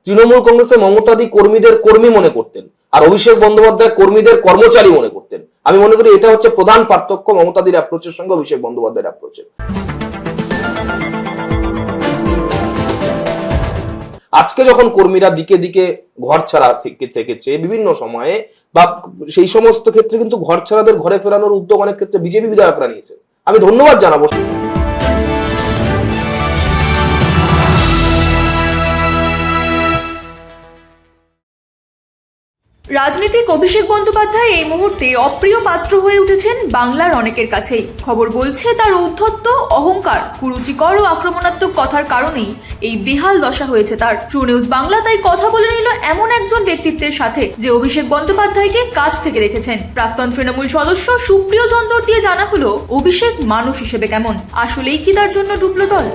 তৃণমূল কংগ্রেসে মমতাদি কর্মীদের কর্মী মনে করতেন, আর অভিষেক বন্দ্যোপাধ্যায় কর্মীদের কর্মচারী মনে করতেন। আমি মনে করি এটা হচ্ছে প্রধান পার্থক্য মমতাদির অ্যাপ্রোচের সঙ্গে অভিষেক বন্দ্যোপাধ্যায়ের অ্যাপ্রোচের। আজকে যখন কর্মীরা দিকে দিকে ঘর ছাড়া থেকেছে বিভিন্ন সময়ে, বা সেই সমস্ত ক্ষেত্রে কিন্তু ঘর ছাড়াদের ঘরে ফেরানোর উদ্যোগ অনেক ক্ষেত্রে বিজেপি বিধায়করা নিয়েছে। আমি ধন্যবাদ জানাবো। রাজনীতিক অভিষেক বন্দ্যোপাধ্যায় এই মুহূর্তে অপ্রিয় পাত্র হয়ে উঠেছেন বাংলার অনেকের কাছেই। খবর বলছে তার ঔদ্ধত্য, অহংকার, কুরুচিকর ও আক্রমণাত্মক কথার কারণেই এই বেহাল দশা হয়েছে তার। ট্রু নিউজ বাংলা তাই কথা বলে নিল এমন একজন ব্যক্তিত্বের সাথে যে অভিষেক বন্দ্যোপাধ্যায়কে কাছ থেকে রেখেছেন। প্রাক্তন তৃণমূল সদস্য সুপ্রিয় চন্দর দিয়ে জানা হলো অভিষেক মানুষ হিসেবে কেমন, আসলেই কি তার জন্য ডুবলো দল?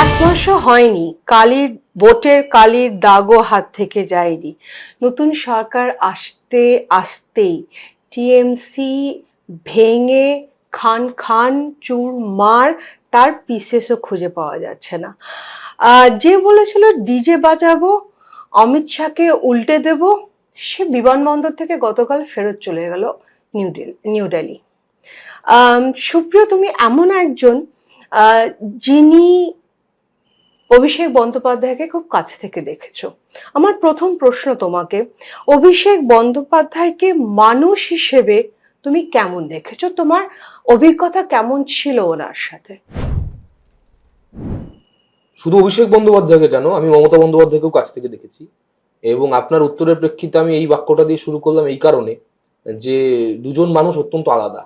এক মাসও হয়নি, ভোটের কালির দাগও হাত থেকে যায়নি। নতুন সরকার আসতে আসতেই টিএমসি ভেঙে খান খান চুরমার, তার পিসেসও খুঁজে পাওয়া যাচ্ছে না। যে বলেছিল ডিজে বাজাবো, অমিত শাহকে উল্টে দেব, সে বিমানবন্দর থেকে গতকাল ফেরত চলে গেল নিউ দিল্লি। সুপ্রিয়, তুমি এমন একজন যিনি অভিষেক বন্দ্যোপাধ্যায়কে খুব কাছ থেকে দেখেছো। আমার প্রথম প্রশ্ন তোমাকে, অভিষেক বন্দ্যোপাধ্যায়কে মানুষ হিসেবে তুমি কেমন দেখেছো? তোমার অভিজ্ঞতা কেমন ছিল ওনার সাথে? শুধু অভিষেক বন্দ্যোপাধ্যায়কে কেন, আমি মমতা বন্দ্যোপাধ্যায়কেও কাছ থেকে দেখেছি। এবং আপনার উত্তরের প্রেক্ষিতে আমি এই বাক্যটা দিয়ে শুরু করলাম এই কারণে যে দুজন মানুষ অত্যন্ত আলাদা।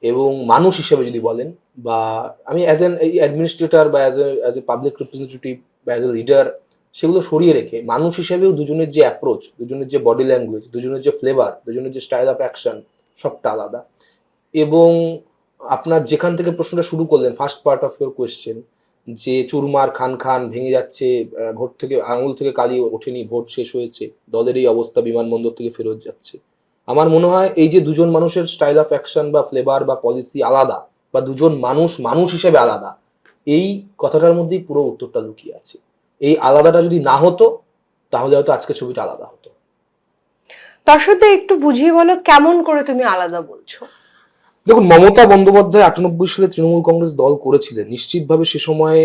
এবং মানুষ হিসেবে যদি বলেন, বা আমি অ্যাজ এন অ্যাডমিনিস্ট্রেটর বা অ্যাজ এ পাবলিক রিপ্রেজেন্টেটিভ বা অ্যাজ এ লিডার, সেগুলো সরিয়ে রেখে মানুষ হিসেবেও দুজনের যে অ্যাপ্রোচ, দুজনের যে বডি ল্যাঙ্গুয়েজ, দুজনের যে ফ্লেভার, দুজনের যে স্টাইল অফ অ্যাকশন, সবটা আলাদা। এবং আপনার যেখান থেকে প্রশ্নটা শুরু করলেন, first part of your question, যে চুরমার খান খান ভেঙে যাচ্ছে, ভোট থেকে আঙুল থেকে কালি ওঠেনি, ভোট শেষ হয়েছে, দলের এই অবস্থা, বিমানবন্দর থেকে ফেরত যাচ্ছে। আমার মনে হয় এই যে দুজন মানুষের স্টাইল অফ অ্যাকশন বা ফ্লেভার বা পলিসি আলাদা, বা দুজন মানুষ হিসেবে আলাদা, এই কথাটার মধ্যেই পুরো উত্তরটা লুকিয়ে আছে। এই আলাদাটা যদি না হতো তাহলে হয়তো আজকে ছবিটা আলাদা হতো। তার সাথে একটু বুঝিয়ে বলো, কেমন করে তুমি আলাদা বলছো? দেখুন, মমতা বন্দ্যোপাধ্যায় 98 সালে তৃণমূল কংগ্রেস দল করেছিলেন নিশ্চিতভাবে সে সময়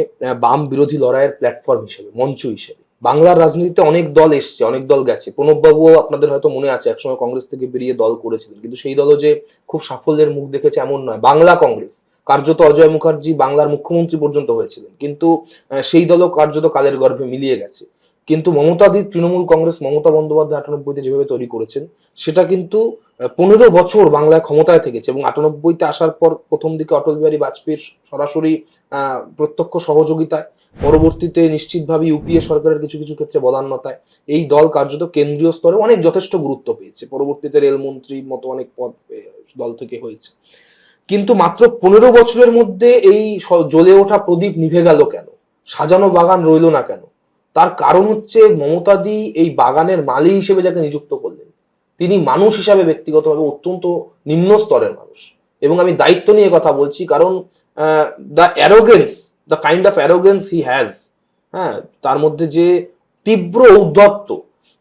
বাম বিরোধী লড়াইয়ের প্ল্যাটফর্ম হিসেবে, মঞ্চ হিসেবে। বাংলার রাজনীতিতে অনেক দল এসছে, অনেক দল গেছে। প্রণববাবুও আপনাদের হয়তো মনে আছে একসময় কংগ্রেস থেকে বেরিয়ে দল করেছিলেন, কিন্তু সেই দলও যে খুব সাফল্যের মুখ দেখেছে এমন নয়। বাংলা কংগ্রেস, কার্যত অজয় মুখার্জি বাংলার মুখ্যমন্ত্রী পর্যন্ত হয়েছিলেন, কিন্তু সেই দলও কার্যত কালের গর্ভে মিলিয়ে গেছে। কিন্তু মমতাদি তৃণমূল কংগ্রেস, মমতা বন্দ্যোপাধ্যায় 98-তে যেভাবে তৈরি করেছেন, সেটা কিন্তু 15 বছর বাংলায় ক্ষমতায় থেকেছে। এবং 98-তে আসার পর প্রথম দিকে অটল বিহারী বাজপেয়ীর সরাসরি প্রত্যক্ষ সহযোগিতায়, পরবর্তীতে নিশ্চিতভাবে ইউপিএ সরকারের কিছু কিছু ক্ষেত্রে বদান্যতায় এই দল কার্যত কেন্দ্রীয় স্তরে অনেক যথেষ্ট গুরুত্ব পেয়েছে। পরবর্তীতে রেলমন্ত্রীর মতো অনেক পদ দল থেকে হয়েছে। কিন্তু মাত্র 15 বছরের মধ্যে এই জ্বলে ওঠা প্রদীপ নিভে গেল কেন? সাজানো বাগান রইল না কেন? তার কারণ হচ্ছে মমতাদি এই বাগানের মালি হিসেবে যাকে নিযুক্ত করলেন, তিনি মানুষ হিসাবে ব্যক্তিগতভাবে অত্যন্ত নিম্ন স্তরের মানুষ। এবং আমি দায়িত্ব নিয়ে কথা বলছি, কারণ the kind of arrogance he has, হ্যাঁ, তার মধ্যে যে তীব্র ঔদ্ধত্য।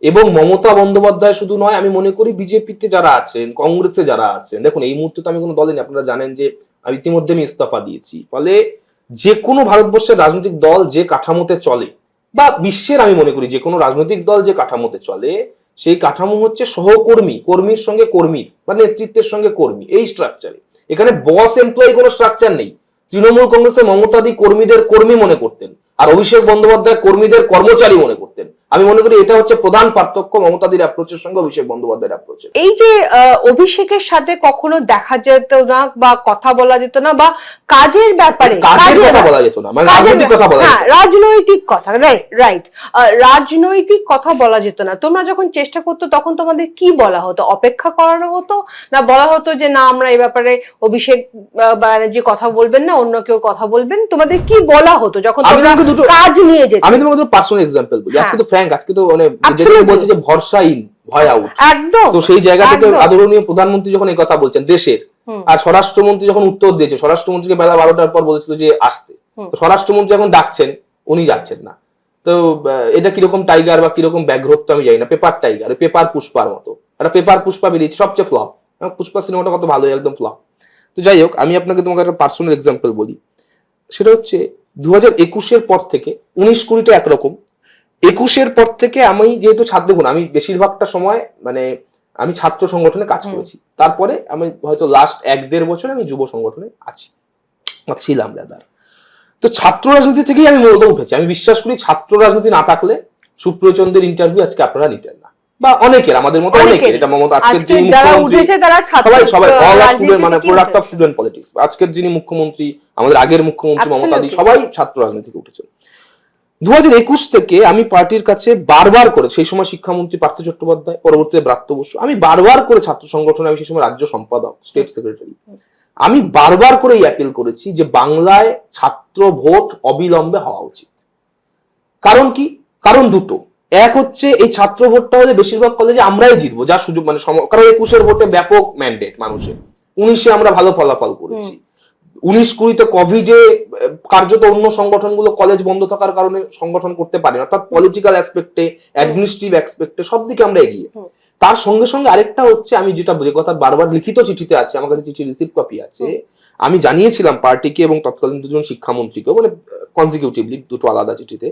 এবং মমতা বন্দ্যোপাধ্যায় শুধু নয়, আমি মনে করি বিজেপিতে যারা আছেন, কংগ্রেসে যারা আছেন, দেখুন এই মুহূর্তে তো আমি কোনো দলে নেই, আপনারা জানেন যে আমি ইতিমধ্যে আমি ইস্তফা দিয়েছি। ফলে যে কোনো ভারতবর্ষের রাজনৈতিক দল যে কাঠামোতে চলে, বা বিশ্বের আমি মনে করি যে কোনো রাজনৈতিক দল যে কাঠামোতে চলে, সেই কাঠামো হচ্ছে সহকর্মী, কর্মীর সঙ্গে কর্মীর, বা নেতৃত্বের সঙ্গে কর্মী, এই স্ট্রাকচারে। এখানে বস এমপ্লয়ি কোনো স্ট্রাকচার নেই। তৃণমূল কংগ্রেসে মমতাদি কর্মীদের কর্মী মনে করতেন, আর অভিষেক বন্দ্যোপাধ্যায় কর্মীদের কর্মচারী মনে করতেন। আমি মনে করি এটা হচ্ছে প্রধান পার্থক্য মমতাদির অ্যাপ্রোচের সঙ্গে অভিষেক বন্দ্যোপাধ্যায়ের অ্যাপ্রোচের। এই যে অভিষেকের সাথে কখনো দেখা যেত না বা কথা বলা যেত না, বা কাজের ব্যাপারে কাজের কথা বলা যেত না, মানে রাজনৈতিক কথা বলা যেত না, রাজনৈতিক কথা, রাইট, রাজনৈতিক কথা বলা যেত না। তোমরা যখন চেষ্টা করতো তখন তোমাদের কি বলা হতো? অপেক্ষা করানো হতো, না বলা হতো যে না, আমরা এই ব্যাপারে অভিষেক ব্যানার্জি কথা বলবেন না, অন্য কেউ কথা বলবেন? তোমাদের কি বলা হতো যখন তোমরা কাজ নিয়ে যেতে? আমি তোমাকে পার্সোনাল এক্সাম্পল বলি। আজকে তো ফ্র্যাঙ্ক, আজকে তো মানে যেটা বলছে যে ভরসা ইন, ভয় আউট, একদম। তো সেই জায়গা থেকে আদরণীয় প্রধানমন্ত্রী যখন এই কথা বলছেন দেশের, আর স্বরাষ্ট্রমন্ত্রী যখন উত্তর দিয়েছে, স্বরাষ্ট্রমন্ত্রীকে বেলা 12টার পর বলেছিল যে আসতে, তো স্বরাষ্ট্রমন্ত্রী এখন ডাকছেন, উনি যাচ্ছেন না। তো এটা কিরকম টাইগার বা কিরকম ব্যাঘ্র তো আমি জানি না, পেপার টাইগার, পেপার পুষ্পার মতো একটা পেপার পুষ্পা বেরিয়েছে, সবচেয়ে ফ্লপ। পুষ্পা সিনেমাটা কত ভালো, একদম ফ্লপ। তো যাই হোক, আমি আপনাকে তোমাকে একটা পার্সোনাল এক্সাম্পল বলি। সেটা হচ্ছে 2021-এর পর থেকে 19-20টা একরকম, 21-এর পর থেকে আমি যেহেতু ছাত্র, আমি বেশিরভাগটা সময় মানে আমি ছাত্র সংগঠনে কাজ করেছি, তারপরে আমি হয়তো লাস্ট 1-1.5 বছর আমি যুব সংগঠনে আছি, ছিলাম দাদার। তো ছাত্র রাজনীতি থেকেই আমি মূলত উঠেছি। আমি বিশ্বাস করি ছাত্র রাজনীতি না থাকলে সুপ্রিয় চন্দ্রের ইন্টারভিউ আজকে আপনারা নিতেন না, বা অনেকের, আমাদের মতো অনেকের। এটা মমতা আজকের যিনি মুখ্যমন্ত্রী, সবাই অল স্টুডেন্ট, মানে প্রোডাক্ট অফ স্টুডেন্ট পলিটিক্স। আজকের যিনি মুখ্যমন্ত্রী, আমাদের আগের মুখ্যমন্ত্রী মমতা দি, সবাই ছাত্র রাজনীতি থেকে উঠেছেন। 2021 থেকে আমি পার্টির কাছে বারবার করে, সেই সময় শিক্ষামন্ত্রী পার্থ চট্টোপাধ্যায়, পরবর্তীতে ব্রাত্য বসু, আমি বারবার করে ছাত্র সংগঠনে, আমি সেই সময় রাজ্য সম্পাদক, স্টেট সেক্রেটারি, আমি বারবার করে এই অ্যাপিল করেছি যে বাংলায় ছাত্র ভোট অবিলম্বে হওয়া উচিত। কারণ কি? কারণ দুটো। এক হচ্ছে এই ছাত্র ভোটটা হলে বেশিরভাগ কলেজে আমরাই জিতবো, যা সুযোগ, মানে কারণ 21-এর ভোটে ব্যাপক ম্যান্ডেট মানুষের, 19-এ আমরা ভালো ফলাফল করেছি, 19-20-তে কোভিডে কার্যত অন্য সংগঠনগুলো কলেজ বন্ধ থাকার কারণে সংগঠন করতে পারে না, অর্থাৎ পলিটিক্যাল অ্যাসপেক্টে, অ্যাডমিনিস্ট্রেটিভ অ্যাসপেক্টে সব দিকে আমরা এগিয়ে। তার সঙ্গে সঙ্গে আরেকটা হচ্ছে, আমি যেটা যে কথা বারবার লিখিত চিঠিতে আছে, আমার কাছে চিঠি রিসিভ কপি আছে, আমি জানিয়েছিলাম পার্টিকে এবং তৎকালীন দুজন শিক্ষামন্ত্রীকে, মানে কনজিকিউটিভলি দুটো আলাদা চিঠিতে,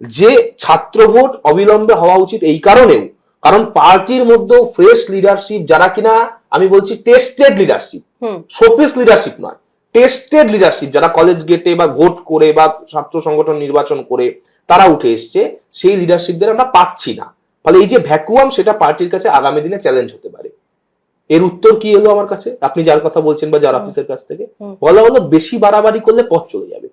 যে ছাত্র ভোট অবিলম্বে হওয়া উচিত এই কারণেও, কারণ পার্টির মধ্যে ফ্রেশ লিডারশিপ, যারা কিনা আমি বলছি টেস্টেড লিডারশিপ, শোপিস লিডারশিপ নয়, টেস্টেড লিডারশিপ, যারা কলেজ গেটে বা ভোট করে বা ছাত্র সংগঠন নির্বাচন করে তারা উঠে এসছে, সেই লিডারশিপদের আমরা পাচ্ছি না। ফলে এই যে ভ্যাকুয়াম, সেটা পার্টির কাছে আগামী দিনে চ্যালেঞ্জ হতে পারে। এর উত্তর কি এলো আমার কাছে, আপনি যার কথা বলছেন বা যার অফিসের কাছ থেকে, বলা হলো বেশি বাড়াবাড়ি করলে পথ চলে যাবে।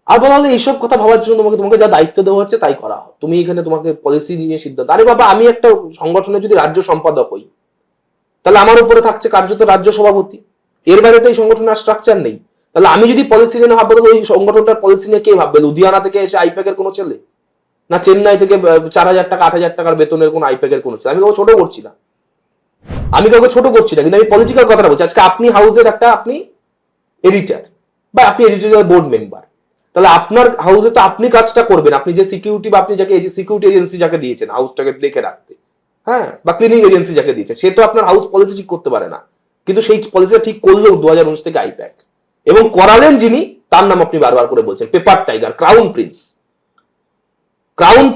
আর বলা হলো এইসব কথা ভাবার জন্য তোমাকে যা দায়িত্ব দেওয়া হচ্ছে তাই করা হয়, তুমি এখানে তোমাকে পলিসি নিয়ে সিদ্ধান্ত। আরে বাবা, আমি একটা সংগঠনে যদি রাজ্য সম্পাদক হই, তাহলে আমার উপরে থাকছে কার্যত রাজ্য সভাপতি, এর বাইরে তো এই সংগঠনের স্ট্রাকচার নেই। তাহলে আমি যদি পলিসি নিয়ে ভাববো, তাহলে ওই সংগঠনটার পলিসি নিয়ে কে ভাববে? লুধিয়ানা থেকে এসে আইপ্যাকের কোনো ছেলে, না চেন্নাই থেকে 4,000 টাকা 8,000 টাকার বেতনের কোন আইপ্যাকের কোনো ছেলে? আমি কাউকে ছোট করছি না, কিন্তু আমি পলিটিক্যাল কথাটা বলছি। আজকে আপনি হাউসের আপনি এডিটর বা আপনি এডিটোরিয়াল বোর্ড মেম্বার, তাহলে আপনার হাউসে তো আপনি কাজটা করবেন, আপনি যে সিকিউরিটি বা আপনি যাকে সিকিউরিটি এজেন্সি যাকে দিয়েছেন হাউসটাকে দেখে রাখতে, হ্যাঁ, বা ক্লিনিং এজেন্সি যাকে দিয়েছে, সে তো আপনার হাউস পলিসি ঠিক করতে পারে না। কিন্তু সেই পলিসিটা ঠিক করলেও 2019 থেকে আইপ্যাক, এবং করালেন যিনি, তার নাম আপনি বারবার করে বলছেন, পেপার টাইগার, ক্রাউন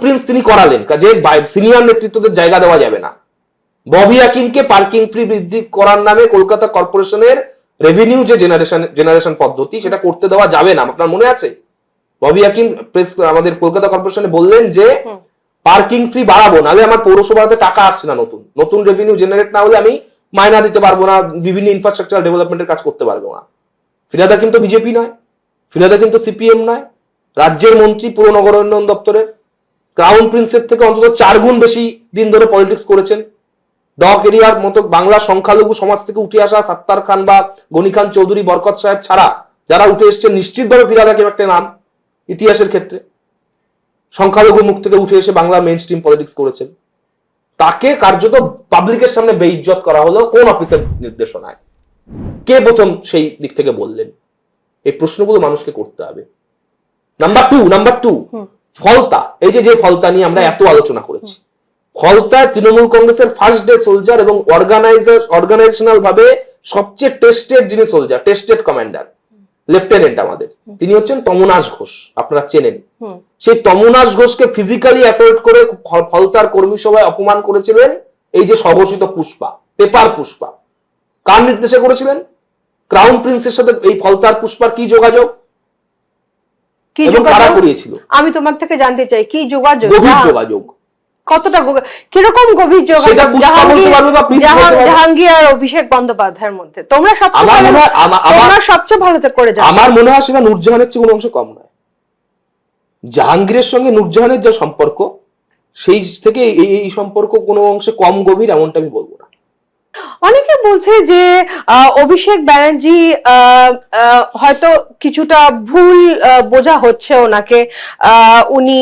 প্রিন্স তিনি করালেন, যে সিনিয়র নেতৃত্বদের জায়গা দেওয়া যাবে না। ববি হাকিমকে পার্কিং ফ্রি বৃদ্ধি করার নামে কলকাতা কর্পোরেশনের রেভিনিউ যে জেনারেশন পদ্ধতি, সেটা করতে দেওয়া যাবে না। আপনার মনে আছে? ববি হাকিম প্রেস আমাদের কলকাতা কর্পোরেশনে বললেন যে পার্কিং ফ্রি বাড়াবো, নাহলে আমার পৌরসভাতে টাকা আসছে না, নতুন রেভিনিউ জেনারেট না হলে আমি মাইনা দিতে পারবো না, বিভিন্ন ইনফ্রাস্ট্রাকচার ডেভেলপমেন্টের কাজ করতে পারবো না। ফিরহাদ হাকিম তো বিজেপি নয়, ফিরহাদ হাকিম তো সিপিএম নয়, রাজ্যের মন্ত্রী পুর নগর উন্নয়ন দপ্তরের। ক্রাউন প্রিন্সের থেকে অন্তত 4 গুণ বেশি দিন ধরে পলিটিক্স করেছেন। ডক এরিয়ার মতো বাংলা সংখ্যালঘু সমাজ থেকে উঠে আসা সাত্তার খান বা গনি খান চৌধুরী, বরকত সাহেব ছাড়া যারা উঠে এসছেন, নিশ্চিতভাবে ফিরহাদ হাকিম একটা নাম ইতিহাসের ক্ষেত্রে। সংখ্যালঘু মুখ থেকে উঠে এসে বাংলা মেইন স্ট্রিম পলিটিক্স করেছেন, তাকে কার্যত পাবলিকের সামনে বেইজ্জত করা হলো কোন অফিসের নির্দেশনায়? কে প্রথম সেই দিক থেকে বললেন? এই প্রশ্নগুলো মানুষকে করতে হবে। Number two, Falta. এই যে ফলতা নিয়ে আমরা এত আলোচনা করেছি, ফলতা তৃণমূল কংগ্রেসের ফার্স্ট ডে সোলজার এবং অর্গানাইজেশনাল ভাবে সবচেয়ে টেস্টেড যিনি সোলজার, টেস্টেড কমান্ডার, লেফটেন্যান্ট আমাদের, তিনি হচ্ছেন তমোনাশ ঘোষ। আপনারা চেনেন। সেই তমোনাশ ঘোষকে ফিজিক্যালি অ্যাসল্ট করে ফলতার কর্মী সভায় অপমান করেছিলেন এই যে স্বঘোষিত পুষ্পা, পেপার পুষ্পা। কার নির্দেশে করেছিলেন? ক্রাউন প্রিন্সের সাথে এই ফলতার পুষ্পার কি যোগাযোগ, কারা করিয়েছিল? আমি তোমার থেকে জানতে চাই, কি যোগাযোগ? গভীর যোগাযোগ। কতটা কিরকম গভীর যোগাযোগ জাহাঙ্গীর আর অভিষেক বন্দ্যোপাধ্যায়ের মধ্যে? তোমরা সবচেয়ে ভালো করে জানো। আমার মনে হয় সেটা নূরজাহানের চেয়ে কোনো অংশ কম নয়। জাহাঙ্গীরের সঙ্গে নূরজাহানের যে সম্পর্ক, সেই থেকে এই সম্পর্ক কোনো অংশে কম গভীর এমনটা আমি বলবো না। অনেকে বলছে যে অভিষেক ব্যানার্জি হয়তো কিছুটা ভুল বোঝা হচ্ছে ওনাকে, উনি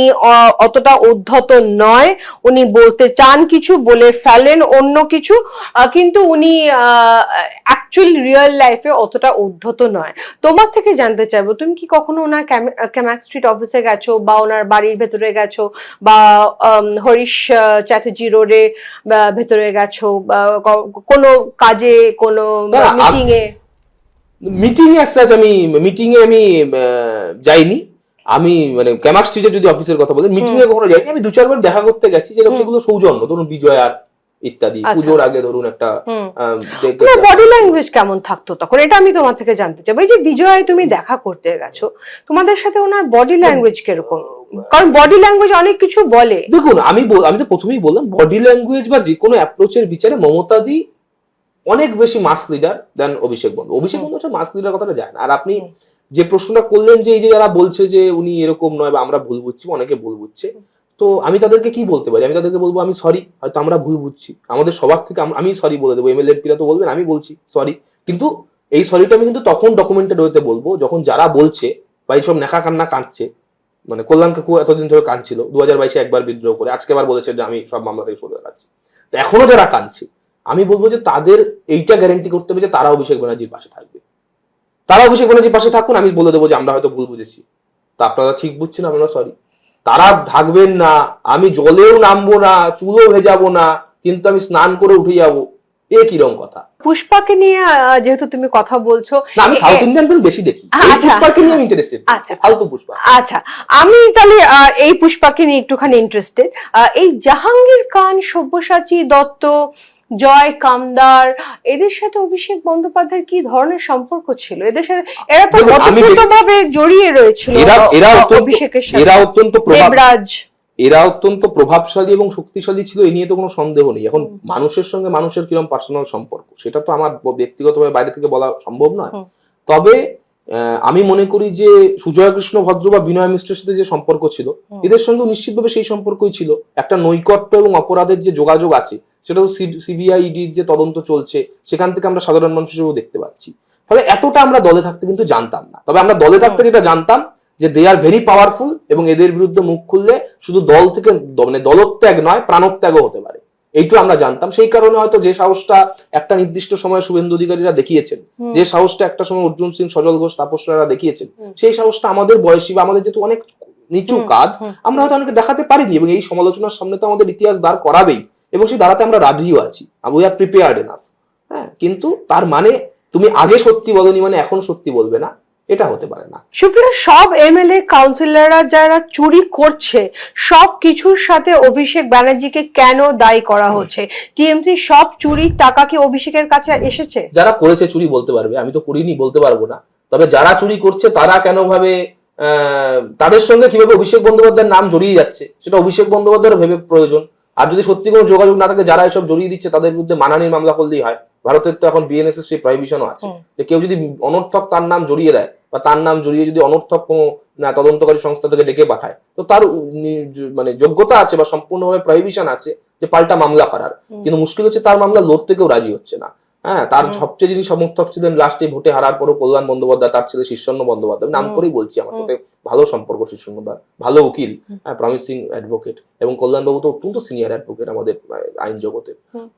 অতটা উদ্ধত নয়, উনি বলতে চান কিছু, বলে ফেলেন অন্য কিছু, কিন্তু উনি অ্যাকচুয়াল রিয়েল লাইফে অতটা উদ্ধত নয়। তোমার থেকে জানতে চাইবো, তুমি কি কখনো ওনার ক্যামাক স্ট্রিট অফিসে গেছো, বা ওনার বাড়ির ভেতরে গেছো, বা হরিশ চ্যাটার্জি রোডে ভেতরে গেছো, বা কোনো কাজে, কোনো মিটিং এ? আমি মিটিং এ যাইনি। আমি মানে ক্যামাক স্ট্রিটের যদি অফিসের কথা বলেন, মিটিং এ কখনো যাইনি। আমি 2-4 বার দেখা করতে গেছি, যেরকম সেগুলো সৌজন্য, ধরুন বিজয়ার ইত্যাদি, পুজোর আগে ধরুন একটা বডি ল্যাঙ্গুয়েজ কেমন থাকতো তখন, এটা আমি তোমার থেকে জানতে চাই। এই যে বিজয় তুমি দেখা করতে গেছো, তোমাদের সাথে ওনার বডি ল্যাঙ্গুয়েজ কিরকম? কারণ বডি ল্যাঙ্গুয়েজ অনেক কিছু বলে। দেখুন, আমি তো প্রথমেই বললাম, বডি ল্যাঙ্গুয়েজ বা যে কোনো অ্যাপ্রোচের বিচারে মমতা দি অনেক বেশি মাস লিডার দেন অভিষেক বন্দ্যোপাধ্যায় মাস লিডার কথাটা যায় না। আর আপনি যে প্রশ্নটা করলেন যে এই যে যারা বলছে যে উনি এরকম নয় বা আমরা ভুল বুঝছি, অনেকে ভুল বুঝছে, তো আমি তাদেরকে কি বলতে পারি? আমি তাদেরকে বলবো আমি সরি, হয়তো আমরা ভুল বুঝছি, আমাদের সবার থেকে আমি সরি বলে দেবো, এমএলএ তো বলবেন আমি বলছি সরি, কিন্তু এই সরিটা আমি কিন্তু তখন ডকুমেন্টেড হতে বলবো যখন যারা বলছে বা এইসব নেখা কান্না কাঁদছে, মানে কল্যাণ কাকু এতদিন ধরে কাঁদছিল, 2022 একবার বিদ্রোহ করে, আজকে আবার বলেছে যে আমি সব মামলা থেকে সরে দাঁড়াচ্ছি, এখনো যারা কাঁদছে, আমি বলবো যে তাদের এইটা গ্যারান্টি করতে হবে যে তারা অভিষেক ব্যানার্জির পাশে থাকবে। তারা অভিষেক ব্যানার্জির পাশে থাকুন, আমি বলে দেবো যে আমরা হয়তো ভুল বুঝেছি, তা আপনারা ঠিক বুঝছেন, আমরা সরি। তারা থাকবেন না, আমি জলেও নামবো না, চুলও ভেজাবো না, কিন্তু আমি স্নান করে উঠে যাবো, এ কিরকম কথা? পুষ্পাকে নিয়ে যেহেতু তুমি কথা বলছো, না, আমি সাউথ ইন্ডিয়ান ফিল্ম বেশি দেখি, পুষ্পাকে নিয়ে আমি ইন্টারেস্টেড। ফালতু পুষ্পা। আচ্ছা, আমি তাহলে এই পুষ্পাকে নিয়ে একটুখানি ইন্টারেস্টেড। এই জাহাঙ্গীর খান, সব্যসাচী দত্ত, জয় কামদার, এদের সাথে অভিষেক বন্দ্যোপাধ্যায়ের কি ধরনের সম্পর্ক ছিল? এদের সাথে এরা তো ওতপ্রোতভাবে জড়িয়ে রয়েছিল অভিষেকের সাথে। এরা অত্যন্ত প্রভাবশালী এবং শক্তিশালী ছিল, এ নিয়ে তো কোনো সন্দেহ নেই। এখন মানুষের সঙ্গে মানুষের কিরকম পার্সোনাল সম্পর্ক, সেটা তো আমার ব্যক্তিগতভাবে বাইরে থেকে বলা সম্ভব নয়। তবে আমি মনে করি যে সুজয় কৃষ্ণ ভদ্র বা বিনয় মিশ্রের সাথে যে সম্পর্ক ছিল, এদের সঙ্গে নিশ্চিতভাবে সেই সম্পর্কই ছিল। একটা নৈকট্য এবং অপরাধের যে যোগাযোগ আছে, সেটা তো সিবিআই ইডির যে তদন্ত চলছে, সেখান থেকে আমরা সাধারণ মানুষ হিসেবেও দেখতে পাচ্ছি। ফলে এতটা আমরা দলে থাকতে কিন্তু জানতাম না। তবে আমরা দলে থাকতে যেটা জানতাম যে দে আর ভেরি পাওয়ারফুল, এবং এদের বিরুদ্ধে মুখ খুললে শুধু দল থেকে মানে দলত্যাগ নয়, প্রাণত্যাগও হতে পারে, এইটু আমরা জানতাম। সেই কারণে হয়তো যে সাহসটা একটা নির্দিষ্ট সময় শুভেন্দু অধিকারীরা দেখিয়েছেন, যে সাহসটা একটা সময় অর্জুন সিং, সজল ঘোষ, তাপসরারা দেখিয়েছেন, সেই সাহসটা আমাদের বয়সী বা আমাদের যেহেতু অনেক নিচু কাজ, আমরা হয়তো অনেকে দেখাতে পারিনি, এবং এই সমালোচনার সামনে তো আমাদের ইতিহাস দাঁড় করাবেই, এবং সেই দাঁড়াতে আমরা রাজিও আছি, উই আর প্রিপেয়ার্ড এনাফ। হ্যাঁ, কিন্তু তার মানে তুমি আগে সত্যি বলনি মানে এখন সত্যি বলবে না, এটা হতে পারে না। সুপ্রিয়, সব এমএলএ কাউন্সিলররা যারা চুরি করছে, সব কিছুর সাথে অভিষেক ব্যানার্জিকে কেন দায়ী করা হচ্ছে? টিএমসি সব চুরির টাকা কি অভিষেকের কাছে এসেছে? যারা করেছে চুরি বলতে পারবে, আমি তো করিনি বলতে পারবো না। তবে যারা চুরি করছে তারা কেন ভাবে তাদের সঙ্গে কিভাবে অভিষেক বন্দ্যোপাধ্যায়ের নাম জড়িয়ে যাচ্ছে, সেটা অভিষেক বন্দ্যোপাধ্যায়ের ভেবে প্রয়োজন। আর যদি সত্যি কোনো যোগাযোগ না থাকে, যারা এসব জড়িয়ে দিচ্ছে তাদের বিরুদ্ধে মানহানির মামলা করলেই হয়। ভারতের তো এখন বিএনএস সেই প্রহিবিশনও আছে, যে কেউ যদি অনর্থক তার নাম জড়িয়ে দেয় বা তার নাম জড়িয়ে যদি অনর্থক কোনো তদন্তকারী সংস্থা থেকে ডেকে পাঠায়, তো তার মানে যোগ্যতা আছে বা সম্পূর্ণভাবে প্রহিবিশন আছে যে পাল্টা মামলা করার। কিন্তু মুশকিল হচ্ছে তার মামলা লড়তে কেউ রাজি হচ্ছে না। হ্যাঁ, তার সবচেয়ে যিনি সমর্থক ছিলেন লাস্টে ভোটে হারার পরও, কল্যাণ বন্দ্যোপাধ্যায়, তার ছেলে শীর্ষণ্য বন্দ্যোপাধ্যায়, নাম করেই বলছি, আমার সাথে ভালো সম্পর্ক শীর্ষণ্যদার, ভালো উকিল, প্রমিসিং অ্যাডভোকেট, এবং কল্যাণ বাবু তো অত্যন্ত সিনিয়র অ্যাডভোকেট আমাদের আইন জগতে।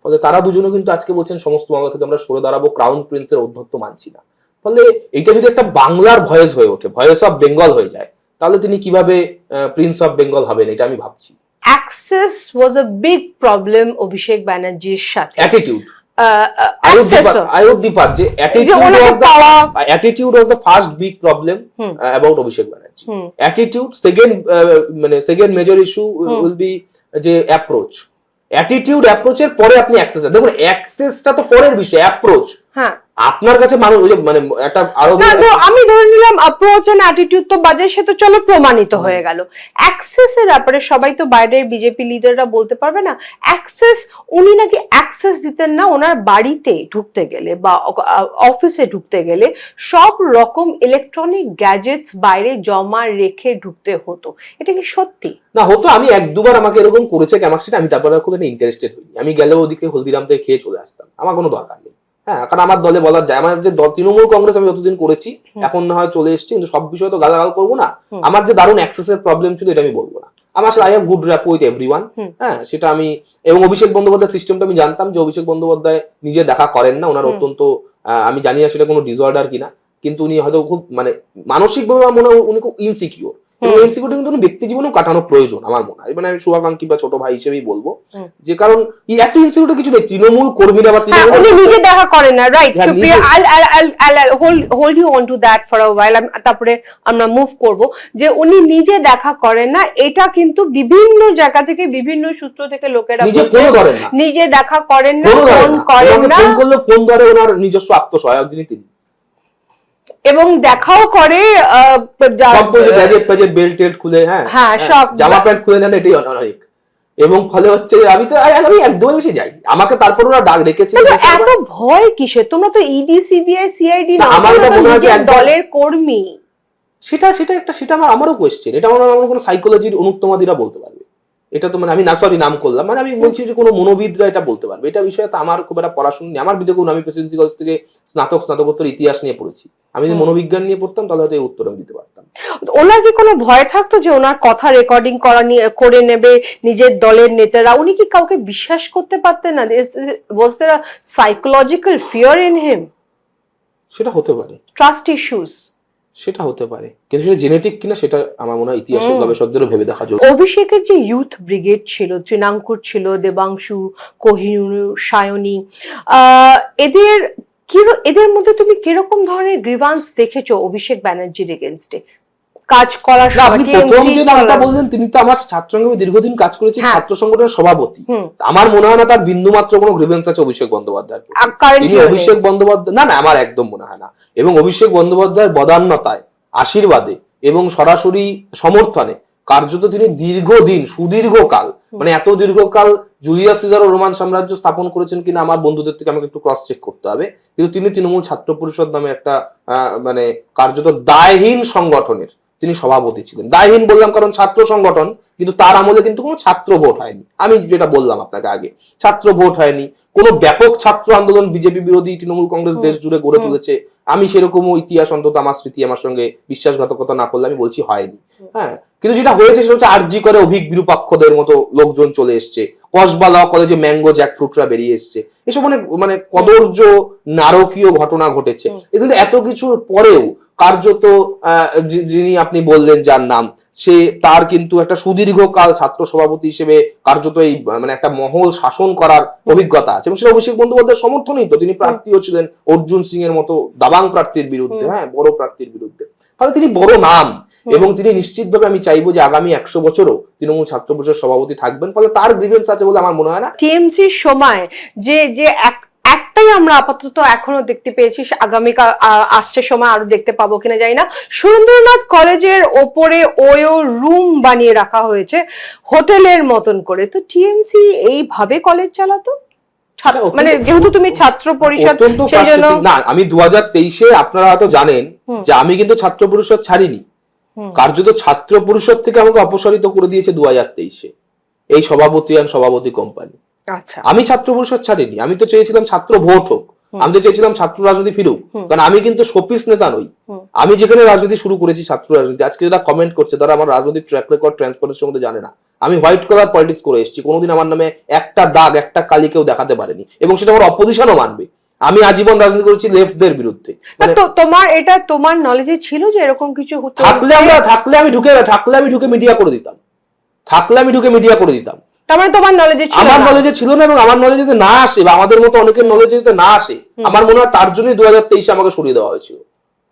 ফলে তারা দুজনে কিন্তু আজকে বলছেন সমস্ত মামলা থেকে আমরা সরে দাঁড়াবো, ক্রাউন প্রিন্সের অধ্যত্ব মানছি না। ফলে এটা যদি একটা বাংলার ভয়েস হয়ে ওঠে, ভয়েস অফ বেঙ্গল হয়ে যায়, তাহলে তিনি কিভাবে প্রিন্স অফ বেঙ্গল হবেন, এটা আমি ভাবছি। Access was a big problem Abhishek ব্যানার্জির সাথে। Attitude, I would differ. Attitude was the first big problem about Abhishek Banerjee. Attitude, second major issue will be যে approach. Attitude, approach এর পরে আপনি access। দেখুন, access টা তো পরের বিষয়, approach হ্যাঁ, আপনার কাছে মানুষ ওই যে মানে একটা আরো না তো আমি ধরে নিলাম অ্যাপ্রোচ এন্ড অ্যাটিটিউড তো বাজে, সে তো চলো প্রমাণিত হয়ে গেল। অ্যাক্সেসের ব্যাপারে সবাই তো বাইরের বিজেপি লিডাররা বলতে পারবে না অ্যাক্সেস, উনি নাকি অ্যাক্সেস দিতেন না ওনার বাড়িতে ঢুকতে গেলে বা অফিসে ঢুকতে গেলে সব রকম ইলেকট্রনিক গ্যাজেটস বাইরে জমা রেখে ঢুকতে হতো, এটা কি সত্যি? না হতো, আমি এক দুবার আমাকে এরকম করেছে ক্যামাক্সিটা, আমি তারপরে খুব একটা ইন্টারেস্টেড হইনি, আমি গেলেও ওদিকে হলদিরাম থেকে খেয়ে চলে আসতাম, আমার কোনো দরকার নেই। হ্যাঁ, কারণ আমার দলে বলা যায়, আমার যে তৃণমূল কংগ্রেস আমি যতদিন করেছি, এখন না হয় চলে এসেছি, কিন্তু সব বিষয়ে তো গালাগাল করবো না। আমার যে দারুণ অ্যাক্সেসের প্রবলেম ছিল এটা আমি বলবো না, আমার সাথে I have good rapport with everyone. হ্যাঁ, সেটা আমি, এবং অভিষেক বন্দ্যোপাধ্যায় সিস্টেমটা আমি জানতাম যে অভিষেক বন্দ্যোপাধ্যায় নিজে দেখা করেন না, ওনার অত্যন্ত আমি জানি না সেটা কোনো ডিসঅর্ডার কিনা, কিন্তু উনি হয়তো খুব মানে মানসিকভাবে মনে হয় উনি খুব ইনসিকিউর, ইনসিকিউরিটি কিন্তু ব্যক্তি জীবনেও কাটানো প্রয়োজন আমার মনে হয়। মানে আমি শুভাকাঙ্ক্ষী বা ছোট ভাই হিসেবেই বলবো, যে কারণ এত ইনসিকিউরিটি কিছু নেই, তৃণমূল কর্মীরা বা উনি নিজে দেখা করেন না, right? Supriya, hold you on to that for a while, তারপরে আমরা মুভ করব। যে উনি নিজে দেখা করেন না, এটা কিন্তু বিভিন্ন জায়গা থেকে বিভিন্ন সূত্র থেকে লোকেরা নিজে দেখা করেন না, ফোন করেন না, ফোন করলে ফোন ধরে ওনার নিজস্ব আত্মসহায়ক যিনি তিনি, এবং দেখাও করে বেল্ট টেল্ট খুলে, হ্যাঁ সব জামা প্যান্ট খুলে নেন, এটাই অনেক। এবং ফলে হচ্ছে আমি একদমই বেশি যাই, আমাকে তারপর ওরা ডাক রেখেছে। এত ভয় কিসের? তোমরা তো ইডি, সিবিআই, সিআইডি না, আমার এটা মনে হয় যে দলের কর্মী। সেটা আমারও কোয়েশ্চেন, এটা আমার কোনো সাইকোলজির অনুত্তমাদিরা বলতে পারবে, এটা তো মানে আমি না সরি নাম করলাম, মানে আমি বলছি যে কোনো মনোবিদরা এটা বলতে পারবে, এটা বিষয়ে তো আমার খুব একটা পড়াশোনা নেই। আমার বিদ্যুৎ, আমি প্রেসিডেন্সি কলেজ থেকে স্নাতকোত্তর ইতিহাস নিয়ে পড়েছি, আমি যদি মনোবিজ্ঞান নিয়ে পড়তাম তাহলে হয়তো এই উত্তর আমি দিতে পারতাম। ওনার কি কোনো ভয় থাকতো যে ওনার কথা রেকর্ডিং করে নেবে নিজের দলের নেতারা? উনি কি কাউকে বিশ্বাস করতে পারতেন না? ওয়াজ দেয়ার আ সাইকোলজিক্যাল ফিয়ার ইন হিম? সেটা হতে পারে, ট্রাস্ট ইস্যুস, সেটা হতে পারে, কিন্তু সেটা জেনেটিক কিনা সেটা আমার মনে হয় ইতিহাসের গবেষকদেরও ভেবে দেখা যায়। অভিষেকের যে ইউথ ব্রিগেড ছিল, তৃণাঙ্কুর ছিল, দেবাংশু, কোহিনুর, সায়নী, এদের মধ্যে তুমি কিরকম ধরনের গ্রিভান্স দেখেছো অভিষেক ব্যানার্জির এগেইনস্টে কাজ করার সময়? আপনি প্রথম যে নামটা বললেন, তিনি তো আমার ছাত্র সংগঠনে দীর্ঘদিন কাজ করেছেন, ছাত্র সংগঠনের সভাপতি। আমার মনে হয় না তার বিন্দু মাত্র কোনো গ্রিভেন্স আছে অভিষেক বন্দ্যোপাধ্যায়ের। তিনি অভিষেক বন্দ্যোপাধ্যায় না, আমার একদম মনে হয় না। এবং অভিষেক বন্দ্যোপাধ্যায়ের বদান্যতায়, আশীর্বাদে এবং সরাসরি সমর্থনে কার্যত তিনি দীর্ঘদিন, সুদীর্ঘকাল, মানে এত দীর্ঘকাল জুলিয়াস সিজার ও রোমান সাম্রাজ্য স্থাপন করেছেন কিনা আমার বন্ধুদের থেকে আমাকে একটু ক্রস চেক করতে হবে, কিন্তু তিনি তৃণমূল ছাত্র পরিষদ নামে একটা মানে কার্যত দায়হীন সংগঠনের তিনি সভাপতি ছিলেন। দায়হীন বললাম কারণ ছাত্র সংগঠন, কিন্তু তার আমলে কিন্তু কোনো ছাত্র ভোট হয়নি। আমি যেটা বললাম আপনাকে আগে, ছাত্র ভোট হয়নি, কোনো ব্যাপক ছাত্র আন্দোলন বিজেপি বিরোধী তৃণমূল কংগ্রেস দেশ জুড়ে গড়ে তুলেছে, আমি সেরকমও ইতিহাস, অন্তত আমার স্মৃতি আমার সঙ্গে বিশ্বাসঘাতকতা না করলে আমি বলছি হয়নি। হ্যাঁ, কিন্তু যেটা হয়েছে সেটা হচ্ছে আরজি করে অভিক বিরূপাক্ষদের মতো লোকজন চলে এসছে, কসবা ল কলেজে ম্যাঙ্গো জ্যাকফ্রুটরা বেরিয়ে এসছে, এসব মানে কদর্য নারকীয় ঘটনা ঘটেছে। কিন্তু এত কিছুর পরেও কার্যত যিনি আপনি বললেন যার নাম, সে তার কিন্তু একটা সুদীর্ঘকাল ছাত্র সভাপতি হিসেবে কার্যত এই মানে একটা মহল শাসন করার অভিজ্ঞতা আছে, এবং সেটা অভিষেক বন্দ্যোপাধ্যায়ের সমর্থনই তো। তিনি প্রার্থীও ছিলেন অর্জুন সিং এর মতো দাবাং প্রার্থীর বিরুদ্ধে, হ্যাঁ, বড় প্রার্থীর বিরুদ্ধে, ফলে তিনি বড় নাম। এবং তিনি নিশ্চিতভাবে, আমি চাইবো যে আগামী 100 বছরও তৃণমূল ছাত্র পরিষদ সভাপতি থাকবেন, ফলে তার গ্রিভেন্স আছে বলে আমার মনে হয় না। টিএমসির সময় যে একটাই আমরা আপাতত এখনো দেখতে পেয়েছি, আগামীকাল আসছে সময় আরো দেখতে পাবো কিনা জানি না, সুরেন্দ্রনাথ কলেজের ওপরে ওয়ো রুম বানিয়ে রাখা হয়েছে হোটেলের মতন করে। তো টিএমসি এইভাবে কলেজ চালাতো? মানে যেহেতু তুমি ছাত্র পরিষদ, না, আমি 2023-এ আপনারা হয়তো জানেন যে আমি কিন্তু ছাত্র পরিষদ ছাড়িনি, কার্যত ছাত্র পরিষদ থেকে আমাকে অপসারিত করে দিয়েছে 2023-এ এই সভাপতি কোম্পানি। আচ্ছা, আমি ছাত্র পরিষদ ছাড়িনি, আমি তো চেয়েছিলাম ছাত্র ভোট হোক, আমি তো চেয়েছিলাম ছাত্র রাজনীতি ফিরুক, কারণ আমি কিন্তু শোপিস নেতা নই। আমি যেখানে রাজনীতি শুরু করেছি, ছাত্র রাজনীতি, আজকে যারা কমেন্ট করছে তারা আমার রাজনৈতিক ট্র্যাক রেকর্ড, ট্রান্সপারেন্সির মধ্যে জানে না। আমি হোয়াইট কলার পলিটিক্স করে এসেছি, কোনোদিন আমার নামে একটা দাগ, একটা কালি কেউ দেখাতে পারেনি, এবং সেটা আমার অপোজিশনও মানবে। আমি আজীবন রাজনীতি করেছি লেফটদের বিরুদ্ধে। তোমার নলেজে ছিল যে এরকম কিছু হতো? থাকলে আমি ঢুকে মিডিয়া করে দিতাম, তোমার নলেজে ছিল? আমার নলেজে ছিল না, এবং আমার নলেজে যদি না আসে বা আমাদের মতো অনেকের নলেজে যদি না আসে, আমার মনে হয় তার জন্যই 2023-এ আমাকে সরিয়ে দেওয়া হয়েছিল।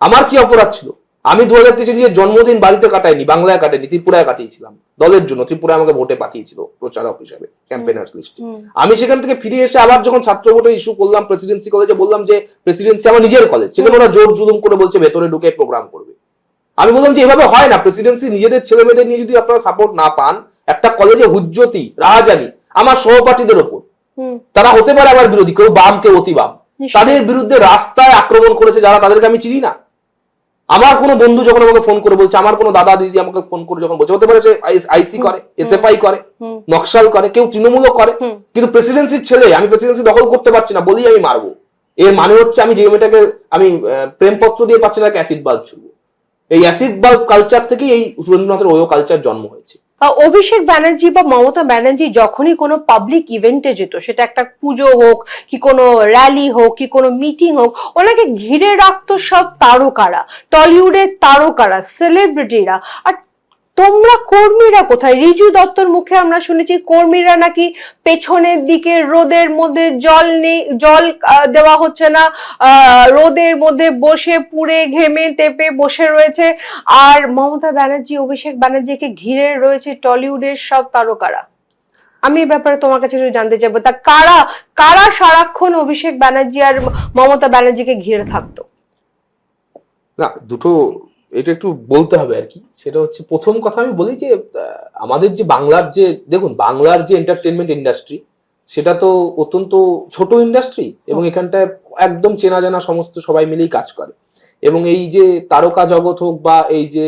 আমার কি অপরাধ ছিল? আমি 2023 জন্মদিন বাড়িতে কাটাইনি, বাংলায় কাটাইনি, ত্রিপুরায় কাটিয়েছিলাম দলের জন্য। ত্রিপুরা আমাকে ভোটে পাঠিয়েছিল প্রচারক হিসেবে, ক্যাম্পেনার্স লিস্টে। আমি সেখান থেকে ফিরে এসে আবার যখন ছাত্র ভোটের ইস্যু করলাম প্রেসিডেন্সি কলেজে, বললাম যে প্রেসিডেন্সি আমার নিজের কলেজ, সেখানে ওরা জোর জুলুম করে বলছে ভেতরে ঢুকে প্রোগ্রাম করবে। আমি বললাম যে এভাবে হয় না, প্রেসিডেন্সি নিজেদের ছেলে মেয়েদের নিয়ে যদি আপনারা সাপোর্ট না পান, একটা কলেজে হুজ্জতি রাহাজানি আমার সহপাঠীদের ওপর, তারা হতে পারে আমার বিরোধী, কেউ বাম কেউ অতি বাম, তাদের বিরুদ্ধে রাস্তায় আক্রমণ করেছে যারা, তাদেরকে আমি চিনি না। আমার কোনো বন্ধু যখন আমাকে ফোন করে বলছে, আমার কোনো দাদা দিদি আমাকে ফোন করে যখন বলছে, হতে পারে সে আইসি করে, এসএফআই করে, নকশাল করে, কেউ তৃণমূলও করে, কিন্তু প্রেসিডেন্সির ছেলে, আমি প্রেসিডেন্সি দখল করতে পারছি না বলেই আমি মারবো। এর মানে হচ্ছে আমি যে মেয়েটাকে আমি প্রেমপত্র দিয়ে পাচ্ছি না, অ্যাসিড বাল্ব ছুড়বো। এই অ্যাসিড বাল্ব কালচার থেকেই এই সুরেন্দ্রনাথের ওয়ো কালচার জন্ম হয়েছে। অভিষেক ব্যানার্জি বা মমতা ব্যানার্জি যখনই কোনো পাবলিক ইভেন্টে যেত, সেটা একটা পুজো হোক কি কোনো র্যালি হোক কি কোনো মিটিং হোক, ওনাকে ঘিরে রাখতো সব তারকারা, টলিউডের তারকারা, সেলিব্রিটিরা। আর তোমরা কর্মীরা কোথায়? রিজু দত্তর মুখে আমরা শুনেছি কর্মীরা নাকি পেছনের দিকে রোদের মধ্যে জল দেওয়া হচ্ছে না, রোদের মধ্যে বসে পুড়ে ঘেমে তেপে বসে রয়েছে। আর মমতা ব্যানার্জি অভিষেক ব্যানার্জিকে ঘিরে রয়েছে টলিউডের সব তারকারা। আমি এই ব্যাপারে তোমার কাছে একটু জানতে চাইবো, তা কারা কারা সারাক্ষণ অভিষেক ব্যানার্জি আর মমতা ব্যানার্জিকে ঘিরে থাকতো? না, দুটো এটা একটু বলতে হবে আর কি। সেটা হচ্ছে, প্রথম কথা আমি বলি যে আমাদের যে বাংলার যে, দেখুন বাংলার যে এন্টারটেনমেন্ট ইন্ডাস্ট্রি, সেটা তো অত্যন্ত ছোট ইন্ডাস্ট্রি, এবং এখানটায় একদম চেনা জানা সমস্ত সবাই মিলেই কাজ করে। এবং এই যে তারকা জগৎ হোক বা এই যে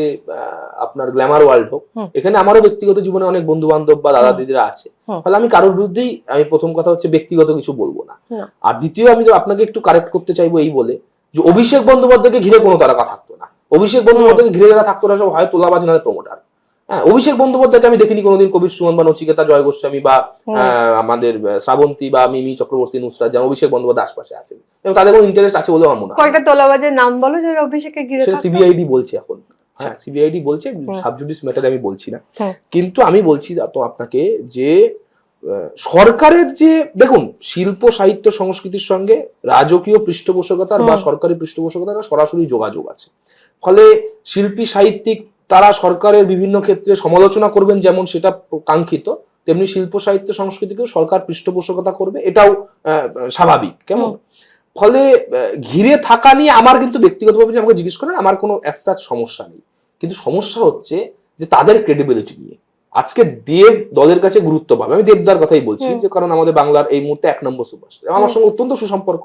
আপনার গ্ল্যামার ওয়ার্ল্ড হোক, এখানে আমারও ব্যক্তিগত জীবনে অনেক বন্ধু বান্ধব বা দাদা দিদিরা আছে। ফলে আমি কারোর বিরুদ্ধেই, আমি প্রথম কথা হচ্ছে ব্যক্তিগত কিছু বলবো না। আর দ্বিতীয়, আমি আপনাকে একটু কারেক্ট করতে চাইবো এই বলে যে অভিষেক বন্দ্যোপাধ্যায়কে ঘিরে কোনো তারকা থাকতো না। অভিষেক বন্দ্যোপাধ্যায়কে ঘিরে যারা থাকতো না সব হয় তোলাবাজ না প্রমোটার। হ্যাঁ, অভিষেক বন্দ্যোপাধ্যায়কে আমি দেখিনি কোনোদিন কবির সুমন বা নচিকেতা জয় গোস্বামী বা আমাদের শ্রাবন্তী বা মিমি চক্রবর্তী, নুসরাত, যেমন অভিষেক বন্দ্যোপাধ্যায় আশপাশে আছেন এবং তাদের কোনো ইন্টারেস্ট আছে বলে আমার মনে হয়। কয়টা তোলাবাজের নাম বলো যারা অভিষেককে ঘিরে থাকতো? সিবিআইডি বলছে এখন, হ্যাঁ সিবিআইডি বলছে, সাবজুডিস ম্যাটারে আমি বলছি না। কিন্তু আমি বলছি তো আপনাকে যে সরকারের যে, দেখুন শিল্প সাহিত্য সংস্কৃতির সঙ্গে রাজকীয় পৃষ্ঠপোষকতার বা সরকারি পৃষ্ঠপোষকতার সরাসরি যোগাযোগ আছে। ফলে শিল্পী সাহিত্যিক তারা সরকারের বিভিন্ন ক্ষেত্রে সমালোচনা করবেন, যেমন সেটা কাঙ্ক্ষিত, তেমনি শিল্প সাহিত্য সংস্কৃতিকেও সরকার পৃষ্ঠপোষকতা করবে, এটাও স্বাভাবিক। কেমন? ফলে ঘিরে থাকা নিয়ে আমার কিন্তু ব্যক্তিগতভাবে আমাকে জিজ্ঞেস করেন, আমার কোনো অ্যাজ সমস্যা নেই। কিন্তু সমস্যা হচ্ছে যে তাদের ক্রেডিবিলিটি নিয়ে। আজকে দেব দলের কাছে গুরুত্ব পাবে, আমি দেবদার কথাই বলছি, যে কারণ আমাদের বাংলার এই মুহূর্তে 1 নম্বর সুপারস্টার, আমার সঙ্গে অত্যন্ত সুসম্পর্ক,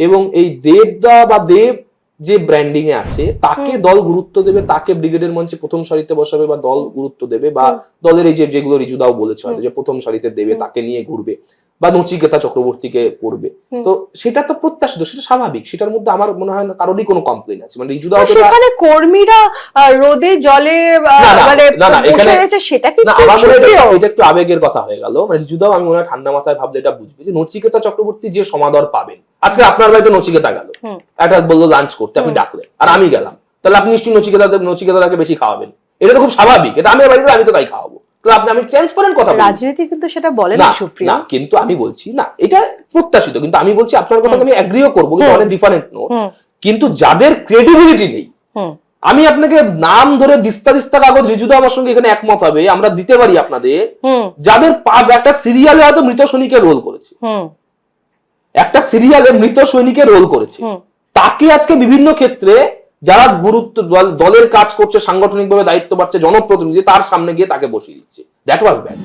এবং এই দেবদা বা দেব যে ব্র্যান্ডিং এ আছে তাকে দল গুরুত্ব দেবে, তাকে ব্রিগেডের মঞ্চে প্রথম সারিতে বসাবে বা দল গুরুত্ব দেবে, বা দলের এই যেগুলো রিজুদাও বলেছে হয়তো যে প্রথম সারিতে দেবে, তাকে নিয়ে ঘুরবে বা নচিকেতা চক্রবর্তীকে করবে, তো সেটা তো প্রত্যাশিত, সেটা স্বাভাবিক। সেটার মধ্যে আমার মনে হয় না কারোরই কোনো কমপ্লেন আছে। মানে রিজুদাও সেখানে কর্মীরা রোদে জলে মানে বসে রয়েছে, সেটা কি না, আমার মনে হয় এটা একটু আবেগের কথা হয়ে গেল। মানে রিজুদাও আমি মনে হয় ঠান্ডা মাথায় ভাবলে এটা বুঝবে যে নচিকেতা চক্রবর্তী যে সমাদর পাবেন, আজকে আপনার বাড়িতে নচিকেতা গেল, একটা বললো লাঞ্চ করতে, আপনি ডাকলেন আর আমি গেলাম, তাহলে আপনি নিশ্চয়ই নচিকেতাকে বেশি খাওয়াবেন, এটা তো খুব স্বাভাবিক। এটা আমি বাড়িতে, আমি তো তাই খাওয়াবো। আমি ট্রান্সপারেন্ট কথা বলি, রাজনীতি কিন্তু সেটা বলে না সুপ্রিয়া। কিন্তু আমি বলছি না এটা প্রত্যাশিত, কিন্তু আমি বলছি আপনার কথাকে আমি এগ্রিও করবো, কিন্তু অনেক ডিফারেন্ট নোট। কিন্তু যাদের ক্রেডিবিলিটি নেই, আমি আপনাকে নাম ধরে দিস্তা দিস্তা কাগজ, রিজুদা আমার সঙ্গে এখানে একমত হবে, আমরা দিতে পারি আপনাদের, যাদের একটা সিরিয়ালে হয়তো মৃত সৈনিকের রোল করেছে, একটা সিরিয়ালে মৃত সৈনিকের রোল করেছে, তাকে আজকে বিভিন্ন ক্ষেত্রে যারা গুরুত্ব দলের কাজ করছে, সাংগঠনিকভাবে দায়িত্ব পাচ্ছে, জনপ্রতিনিধি, তার সামনে গিয়ে তাকে বসিয়ে দিচ্ছে। That was bad.